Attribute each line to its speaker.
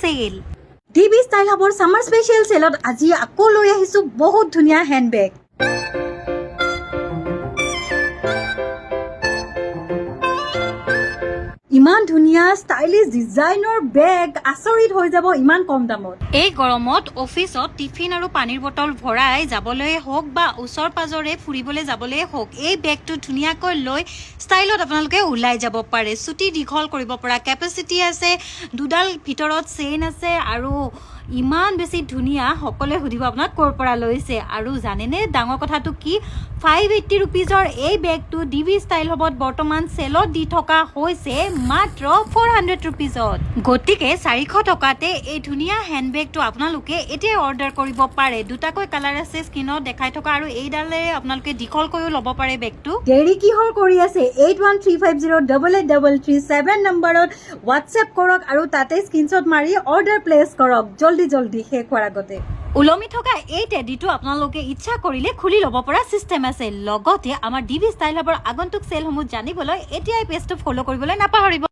Speaker 1: cell DB style হাবৰ summer special চেলত আজি আকৌ লৈ আহিছো বহুত ধুনীয়া হেণ্ডবেগ ইমান ধুনীয়া ষ্টাইলিছ ডিজাইনৰ বেগ আচৰিত হৈ যাব ইমান কম দামত এই গৰমত অফিচত টিফিন আৰু পানীৰ বটল ভৰাই যাবলৈ হোক বা ওচৰ পাজৰে ফুৰিবলৈ যাবলৈ হোক এই বেগটো ধুনীয়াকৈ লৈ ষ্টাইলত আপোনালোকে ওলাই যাব পাৰে চুটি দীঘল কৰিব পৰা কেপাচিটি আছে দুডাল ভিতৰত চেইন আছে আৰু ইমান বেছি ধুনীয়া সকলোৱে সুধিব আপোনাক ক'ৰ পৰা লৈছে আৰু জানেনে ডাঙৰ কথাটো কি 580 रुपीजৰ এই বেগটো ডিবি ষ্টাইল হবত বৰ্তমান সেলত দি থকা হৈছে মাত্ৰ 400 रुपीजত গতিকে 400 টকাতে এই ধুনীয়া হেণ্ডবেগটো আপোনালোকে এতিয়া অৰ্ডাৰ কৰিব পাৰে দুটাকৈ কালাৰ আছে স্ক্ৰিনত দেখাই থকা আৰু এইডালে আপোনালোকে দীঘল কৰিও ল'ব পাৰে বেগটো দেৰি কিহৰ কৰি আছে 8135088337 নম্বৰত WhatsApp কৰক আৰু তাতে স্ক্ৰিনশ্বট মাৰি অৰ্ডাৰ প্লেচ কৰক জলদি শেষ হোৱাৰ আগতে উলমি থকা এই টেডিটো আপোনালোকে ইচ্ছা কৰিলে খুলি ল'ব পৰা সিস্টেম আছে লগতে আমাৰ ডিবি ষ্টাইল হাবৰ আগন্তুক চেলসমূহ জানিবলৈ এতিয়াই পেজটো ফলো কৰিবলৈ নাপাহৰিব